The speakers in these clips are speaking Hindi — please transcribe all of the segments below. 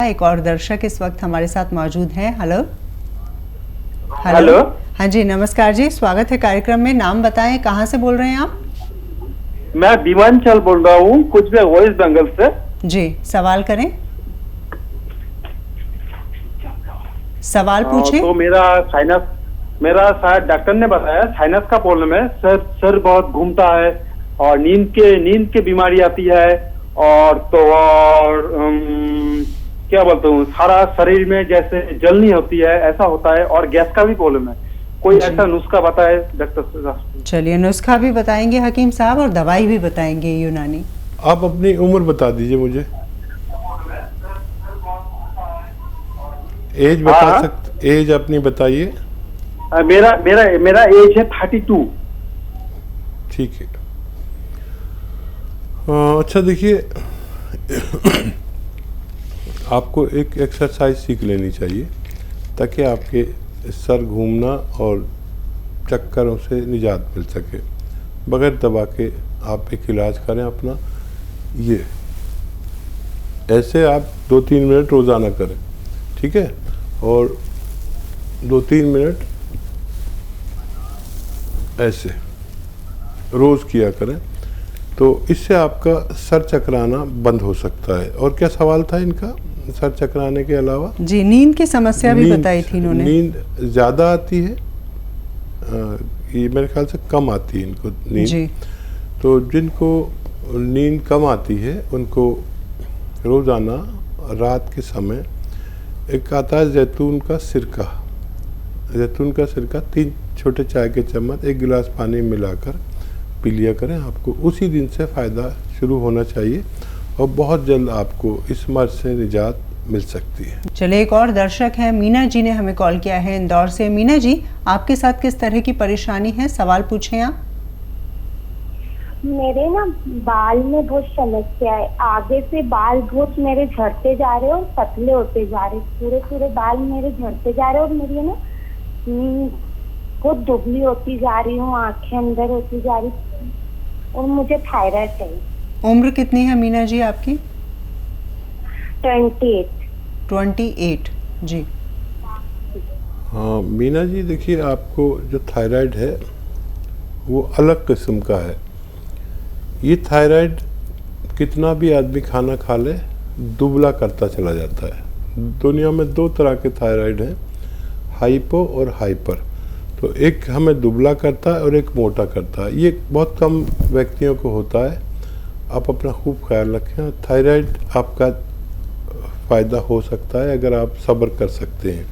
एक और दर्शक इस वक्त हमारे साथ मौजूद हैं। Hello hello. हाँ जी, नमस्कार जी, स्वागत है कार्यक्रम में। नाम बताएं, कहाँ से बोल रहे हैं आप? मैं विमानचल बोल रहा हूँ, कुछ भी वेस्ट बंगाल से। जी, सवाल करें, सवाल पूछें। तो मेरा शायद डॉक्टर ने बताया साइनस का प्रॉब्लम है। सर बहुत घूमता है और नींद के बीमारी आती है, और क्या बोलता हूँ, सारा शरीर में जैसे जलनी होती है ऐसा होता है, और गैस का भी प्रॉब्लम है। कोई ऐसा नुस्खा बताए डॉक्टर साहब? चलिए, नुस्खा भी बताएंगे हकीम साहब और दवाई भी बताएंगे यूनानी। आप अपनी उम्र बता दीजिए मुझे, एज बता सकते, एज अपनी बताइए। मेरा एज है 32। ठीक है। अच्छा देखिए, आपको एक एक्सरसाइज सीख लेनी चाहिए ताकि आपके सर घूमना और चक्करों से निजात मिल सके। बगैर दवा के आप एक इलाज करें अपना। ये ऐसे आप 2-3 मिनट रोज़ाना करें, ठीक है? और 2-3 मिनट ऐसे रोज़ किया करें, तो इससे आपका सर चकराना बंद हो सकता है। और क्या सवाल था इनका सर चकराने के अलावा? जी, नींद की समस्या भी बताई थी इन्होंने। नींद ज़्यादा आती है, ये मेरे ख्याल से कम आती है इनको नींद जी। तो जिनको नींद कम आती है उनको रोज़ाना रात के समय एक आता है जैतून का सिरका 3 छोटे चाय के चम्मच 1 गिलास पानी में मिलाकर पी लिया करें। आपको उसी दिन से फ़ायदा शुरू होना चाहिए और बहुत जल्द आपको इस मर्ज से निजात मिल सकती है। चलिए, एक और दर्शक है, मीना जी ने हमें कॉल किया है इंदौर से। मीना जी, आपके साथ किस तरह की परेशानी है, सवाल पूछें आप। मेरे ना बाल में बहुत समस्या है। आगे से बाल बहुत मेरे झड़ते जा रहे और पतले होते जा रहे, पूरे बाल मेरे झड़ते जा रहे और मेरी ना बहुत दुबली होती जा रही हूँ, आंखें अंदर होती जा रही, और मुझे थायराइड है। उम्र कितनी है मीना जी आपकी? 28 जी। हाँ मीना जी, देखिए आपको जो थायराइड है वो अलग किस्म का है। ये थायराइड कितना भी आदमी खाना खा ले दुबला करता चला जाता है। दुनिया में 2 तरह के थायराइड हैं, हाइपो और हाइपर। तो एक हमें दुबला करता है और एक मोटा करता है। ये बहुत कम व्यक्तियों को होता है। आप अपना खूब ख्याल रखें। थायराइड आपका फ़ायदा हो सकता है अगर आप सब्र कर सकते हैं।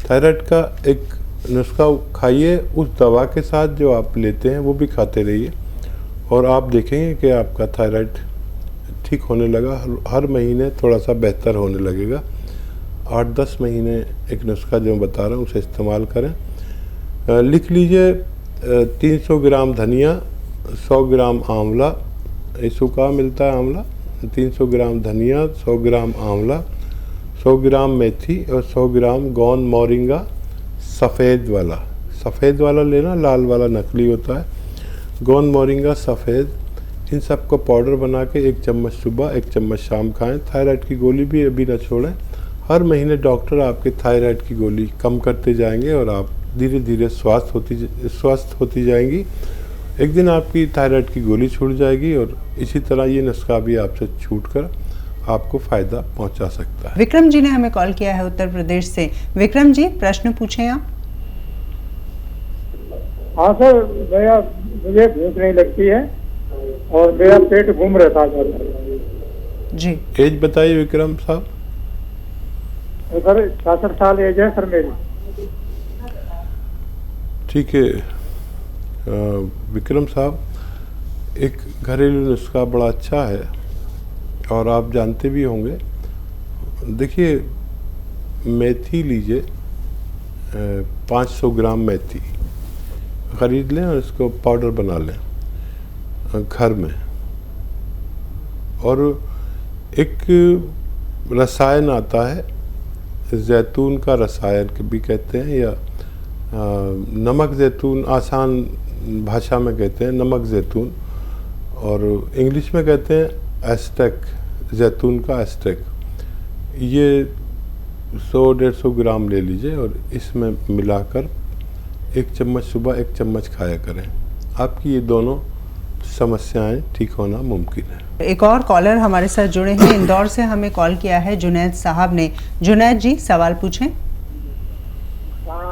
थायराइड का एक नुस्खा खाइए, उस दवा के साथ जो आप लेते हैं वो भी खाते रहिए, और आप देखेंगे कि आपका थायराइड ठीक होने लगा। हर महीने थोड़ा सा बेहतर होने लगेगा। 8-10 महीने एक नुस्खा जो मैं बता रहा हूँ उसे इस्तेमाल करें। लिख लीजिए, 300 ग्राम धनिया, 100 ग्राम आंवला, ये सूखा मिलता है आंवला, 300 ग्राम धनिया, 100 ग्राम आंवला, 100 ग्राम मेथी और 100 ग्राम गौन मोरिंगा सफ़ेद वाला लेना, लाल वाला नकली होता है। गौन मोरिंगा सफ़ेद, इन सबको पाउडर बना के 1 चम्मच सुबह 1 चम्मच शाम खाएं। थायराइड की गोली भी अभी न छोड़ें। हर महीने डॉक्टर आपके थायराइड की गोली कम करते जाएंगे और आप धीरे धीरे स्वस्थ होती जाएंगी। एक दिन आपकी थायराइड की गोली छूट जाएगी और इसी तरह ये नुस्खा भी आपसे छूटकर आपको फ़ायदा पहुंचा सकता है। विक्रम जी ने हमें कॉल किया है उत्तर प्रदेश से। विक्रम जी, प्रश्न पूछें आप। हाँ सर, मुझे भूख नहीं लगती है और मेरा पेट घूम रहता है जी। एज बताइए विक्रम साहब। सर 66 साल एज है सर मेरी। ठीक है विक्रम साहब, एक घरेलू नुस्खा बड़ा अच्छा है और आप जानते भी होंगे। देखिए, मेथी लीजिए, 500 ग्राम मेथी ख़रीद लें और इसको पाउडर बना लें घर में। और एक रसायन आता है, जैतून का रसायन भी कहते हैं, या नमक जैतून आसान भाषा में कहते हैं, नमक जैतून, और इंग्लिश में कहते हैं एस्टेक, जैतून का एस्टेक। ये 100-150 ग्राम ले लीजिए और इसमें मिलाकर 1 चम्मच सुबह 1 चम्मच खाया करें। आपकी ये दोनों समस्याएं ठीक होना मुमकिन है। एक और कॉलर हमारे साथ जुड़े हैं, इंदौर से हमें कॉल किया है जुनैद साहब ने। जुनैद जी सवाल पूछें।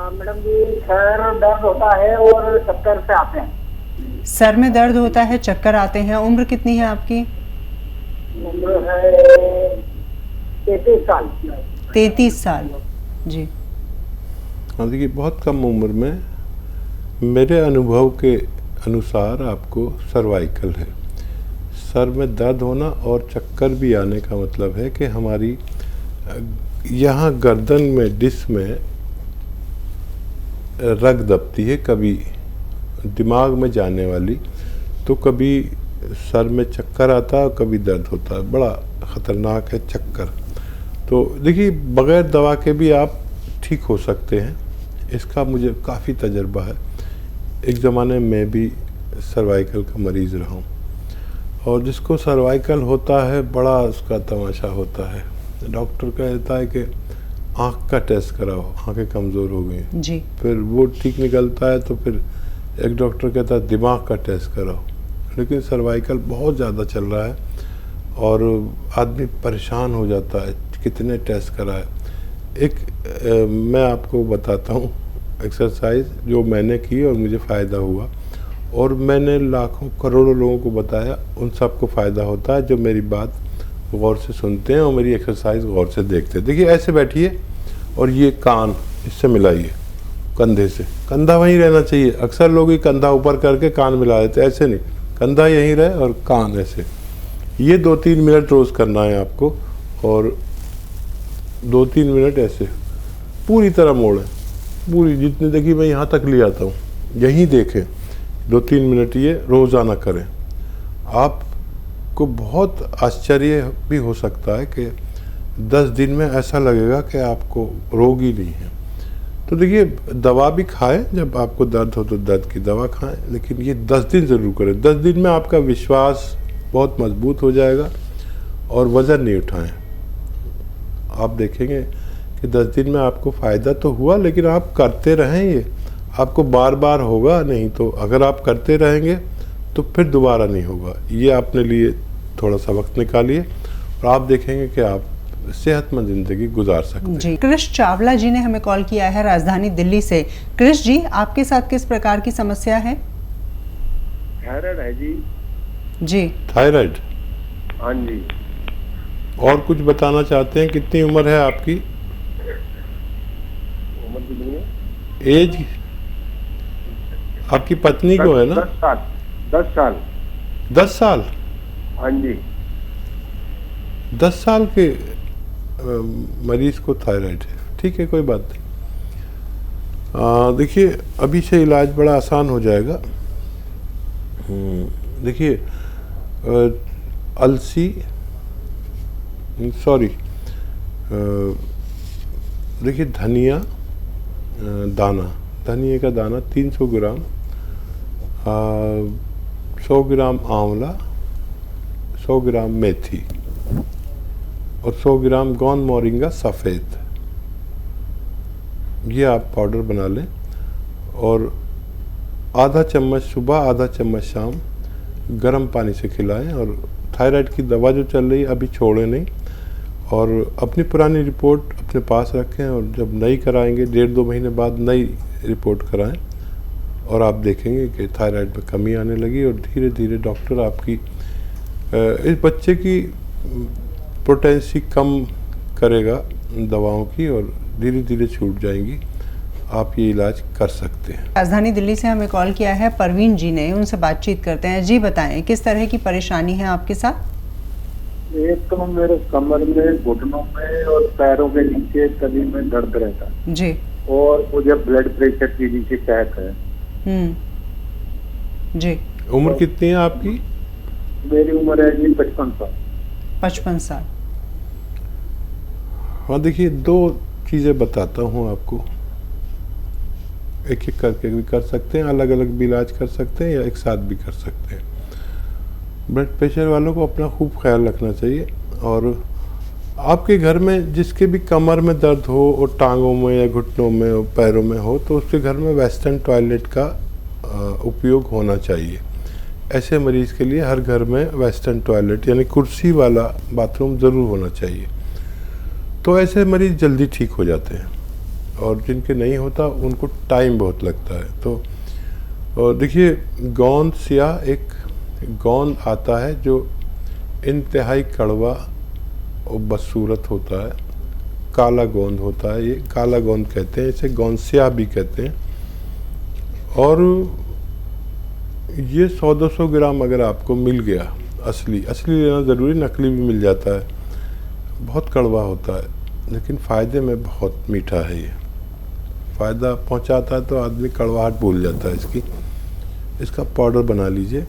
मैडम जी, सर दर्द होता है और चक्कर से आते हैं। सर में दर्द होता है, चक्कर आते हैं। उम्र कितनी है आपकी? उम्र है 33 साल। 33 साल। जी हाँ, देखिए बहुत कम उम्र में मेरे अनुभव के अनुसार आपको सर्वाइकल है। सर में दर्द होना और चक्कर भी आने का मतलब है कि हमारी यहाँ गर्दन में डिस्क में रग दबती है, कभी दिमाग में जाने वाली, तो कभी सर में चक्कर आता है, कभी दर्द होता है। बड़ा ख़तरनाक है चक्कर। तो देखिए बग़ैर दवा के भी आप ठीक हो सकते हैं, इसका मुझे काफ़ी तजर्बा है। एक ज़माने में भी सर्वाइकल का मरीज़ रहा हूँ, और जिसको सर्वाइकल होता है बड़ा उसका तमाशा होता है। डॉक्टर कहता है कि आँख का टेस्ट कराओ, आँखें कमज़ोर हो गई जी। फिर वो ठीक निकलता है तो फिर एक डॉक्टर कहता है दिमाग का टेस्ट कराओ। लेकिन सर्वाइकल बहुत ज़्यादा चल रहा है और आदमी परेशान हो जाता है, कितने टेस्ट कराए। मैं आपको बताता हूँ एक्सरसाइज जो मैंने की और मुझे फ़ायदा हुआ, और मैंने लाखों करोड़ों लोगों को बताया, उन सबको फ़ायदा होता है जो मेरी बात गौर से सुनते हैं और मेरी एक्सरसाइज गौर से देखते हैं। देखिए ऐसे बैठिए और ये कान इससे मिलाइए कंधे से, कंधा वहीं रहना चाहिए। अक्सर लोग ये कंधा ऊपर करके कान मिला देते, ऐसे नहीं, कंधा यहीं रहे और कान ऐसे। ये 2-3 मिनट रोज़ करना है आपको, और 2-3 मिनट ऐसे पूरी तरह मोड़ें, पूरी जितनी देखिए मैं यहाँ तक ले आता हूँ, यहीं देखें। 2-3 मिनट ये रोज़ाना करें। आपको बहुत आश्चर्य भी हो सकता है कि 10 दिन में ऐसा लगेगा कि आपको रोग ही नहीं है। तो देखिए दवा भी खाएं, जब आपको दर्द हो तो दर्द की दवा खाएं, लेकिन ये 10 दिन ज़रूर करें। 10 दिन में आपका विश्वास बहुत मजबूत हो जाएगा और वज़न नहीं उठाएं। आप देखेंगे कि 10 दिन में आपको फ़ायदा तो हुआ, लेकिन आप करते रहें, ये आपको बार बार होगा नहीं। तो अगर आप करते रहेंगे तो फिर दोबारा नहीं होगा। ये अपने लिए थोड़ा सा वक्त निकालिए और आप देखेंगे कि आप सेहतमंद ज़िंदगी गुजार सकते हैं। जी, कृष चावला जी ने हमें कॉल किया है राजधानी दिल्ली से। कृष जी, आपके साथ किस प्रकार की समस्या है? थायराइड है जी। जी थायराइड। हाँ जी। और कुछ बताना चाहते हैं? कितनी उम्र है आपकी? उम्र कितनी है? एज आपकी पत्नी को है ना? 10 साल। 10 साल। 10 साल? हाँ जी। 10 साल के मरीज को थायराइड है, ठीक है, कोई बात नहीं। देखिए अभी से इलाज बड़ा आसान हो जाएगा। देखिए अलसी, सॉरी, देखिए धनिया दाना, धनिया का दाना 300 ग्राम, 100 ग्राम आंवला, 100 ग्राम मेथी और 100 ग्राम गौन मोरिंगा सफ़ेद, ये आप पाउडर बना लें और आधा चम्मच सुबह आधा चम्मच शाम गर्म पानी से खिलाएं। और थायराइड की दवा जो चल रही है अभी छोड़ें नहीं, और अपनी पुरानी रिपोर्ट अपने पास रखें, और जब नई कराएंगे 1.5-2 महीने बाद नई रिपोर्ट कराएं, और आप देखेंगे कि थायराइड में कमी आने लगी और धीरे धीरे डॉक्टर आपकी इस बच्चे की पोटेंसी कम करेगा दवाओं की, और धीरे धीरे छूट जाएंगी। आप ये इलाज कर सकते हैं। राजधानी दिल्ली से हमें कॉल किया है परवीन जी ने, उनसे बातचीत करते हैं। जी बताएं, किस तरह की परेशानी है आपके साथ? एक तो मेरे कमर में, घुटनों में और पैरों के नीचे कभी में दर्द रहता है जी। और मुझे ब्लड प्रेशर की भी शिकायत है। जी। उम्र कितनी है आपकी? मेरी उम्र है जी 55 साल। 55 साल। हाँ देखिए 2 चीज़ें बताता हूँ आपको, एक एक करके भी कर सकते हैं, अलग अलग भी इलाज कर सकते हैं या एक साथ भी कर सकते हैं। ब्लड प्रेशर वालों को अपना खूब ख्याल रखना चाहिए, और आपके घर में जिसके भी कमर में दर्द हो और टांगों में या घुटनों में और पैरों में हो, तो उसके घर में वेस्टर्न टॉयलेट का उपयोग होना चाहिए। ऐसे मरीज़ के लिए हर घर में वेस्टर्न टॉयलेट यानी कुर्सी वाला बाथरूम ज़रूर होना चाहिए। तो ऐसे मरीज़ जल्दी ठीक हो जाते हैं, और जिनके नहीं होता उनको टाइम बहुत लगता है। तो देखिए, गोंद स्याह एक गोंद आता है जो इंतहाई कड़वा और बदसूरत होता है, काला गोंद होता है, ये काला गोंद कहते हैं, इसे गोंद स्याह भी कहते हैं। और ये 100-200 ग्राम अगर आपको मिल गया, असली लेना ज़रूरी, नकली भी मिल जाता है। बहुत कड़वा होता है लेकिन फ़ायदे में बहुत मीठा है। ये फ़ायदा पहुंचाता है तो आदमी कड़वाहट भूल जाता है इसका पाउडर बना लीजिए,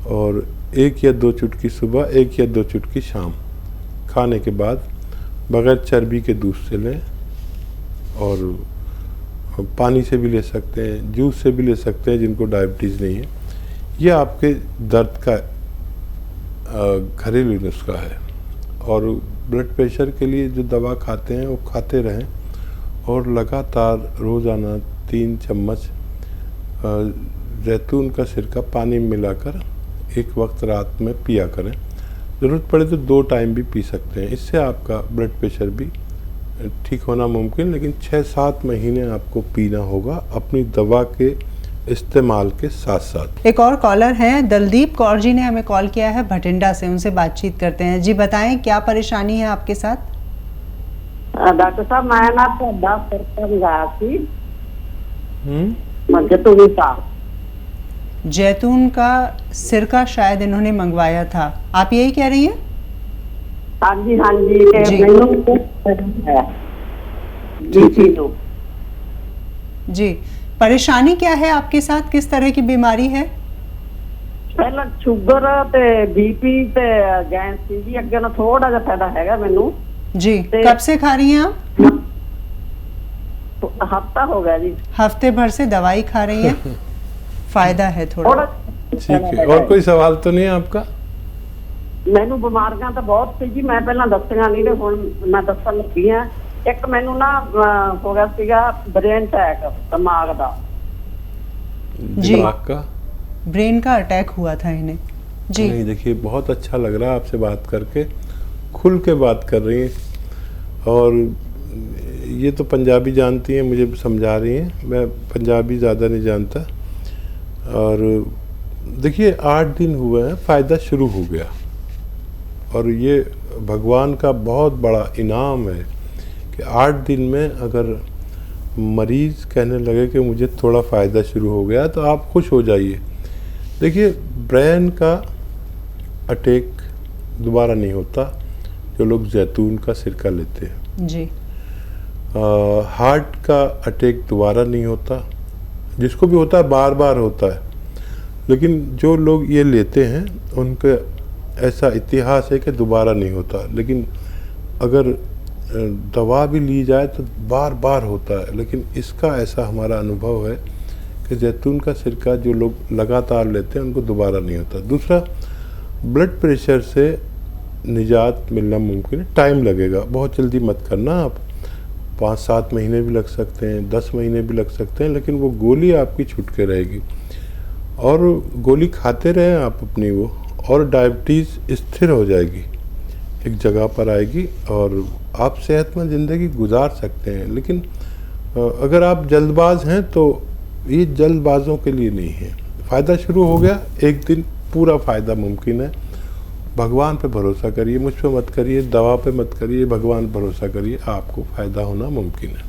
और 1 या 2 चुटकी सुबह, 1 या 2 चुटकी शाम खाने के बाद बग़ैर चर्बी के दूध से लें, और पानी से भी ले सकते हैं, जूस से भी ले सकते हैं जिनको डायबिटीज़ नहीं है। ये आपके दर्द का घरेलू नुस्खा है। और ब्लड प्रेशर के लिए जो दवा खाते हैं वो खाते रहें, और लगातार रोज़ाना 3 चम्मच जैतून का सिरका पानी में मिलाकर एक वक्त रात में पिया करें। ज़रूरत पड़े तो 2 टाइम भी पी सकते हैं। इससे आपका ब्लड प्रेशर भी ठीक होना मुमकिन, लेकिन 6-7 महीने आपको पीना होगा अपनी दवा के इस्तेमाल के साथ साथ। एक और कॉलर हैं, दलदीप कौर जी ने हमें कॉल किया है भटिंडा से, उनसे बातचीत करते हैं। जी बताएं, क्या परेशानी है आपके साथ? डॉक्टर साहब, मैं ना तो जैतून का सिरका शायद इन्होंने मंगवाया था, आप यही कह रही हैं? हाँ जी जी, परेशानी क्या है आपके साथ, किस तरह की बीमारी है? पहला शुगर ते बीपी ते गैस जी, अगे ना थोड़ा जा फायदा हैगा मैनू जी। कब से खा रही हैं आप? हफ्ता हो गया जी। हफ्ते भर से दवाई खा रही हैं, फायदा है थोड़ा। ठीक है, और कोई सवाल तो नहीं है आपका? मैनू बीमारियां तो बहुत सी जी, मैं पहला दसियां नहीं, हुण मैं दसन लगी हां। एक मैनू ना हो गया सीगा ब्रेन अटैक, दिमाग दा जी, दिमाग का ब्रेन का अटैक हुआ था इन्हें जी। नहीं, देखिए बहुत अच्छा लग रहा है आपसे बात करके, खुल के बात कर रही हैं, और ये तो पंजाबी जानती हैं, मुझे समझा रही हैं, मैं पंजाबी ज़्यादा नहीं जानता। और देखिए 8 दिन हुए हैं, फ़ायदा शुरू हो गया, और ये भगवान का बहुत बड़ा इनाम है कि 8 दिन में अगर मरीज़ कहने लगे कि मुझे थोड़ा फ़ायदा शुरू हो गया, तो आप खुश हो जाइए। देखिए, ब्रेन का अटैक दोबारा नहीं होता जो लोग जैतून का सिरका लेते हैं जी। हार्ट का अटैक दोबारा नहीं होता, जिसको भी होता है बार बार होता है, लेकिन जो लोग ये लेते हैं उनका ऐसा इतिहास है कि दोबारा नहीं होता। लेकिन अगर दवा भी ली जाए तो बार बार होता है, लेकिन इसका ऐसा हमारा अनुभव है कि जैतून का सिरका जो लोग लगातार लेते हैं उनको दोबारा नहीं होता। दूसरा, ब्लड प्रेशर से निजात मिलना मुमकिन है, टाइम लगेगा, बहुत जल्दी मत करना आप, 5-7 महीने भी लग सकते हैं, 10 महीने भी लग सकते हैं, लेकिन वो गोली आपकी छूट के रहेगी, और गोली खाते रहें आप अपनी वो, और डायबिटीज़ स्थिर हो जाएगी, एक जगह पर आएगी, और आप सेहतमंद ज़िंदगी गुजार सकते हैं। लेकिन अगर आप जल्दबाज हैं तो ये जल्दबाजों के लिए नहीं है। फ़ायदा शुरू हो गया, एक दिन पूरा फ़ायदा मुमकिन है। भगवान पे भरोसा करिए, मुझ पे मत करिए, दवा पे मत करिए, भगवान पे भरोसा करिए, आपको फ़ायदा होना मुमकिन है।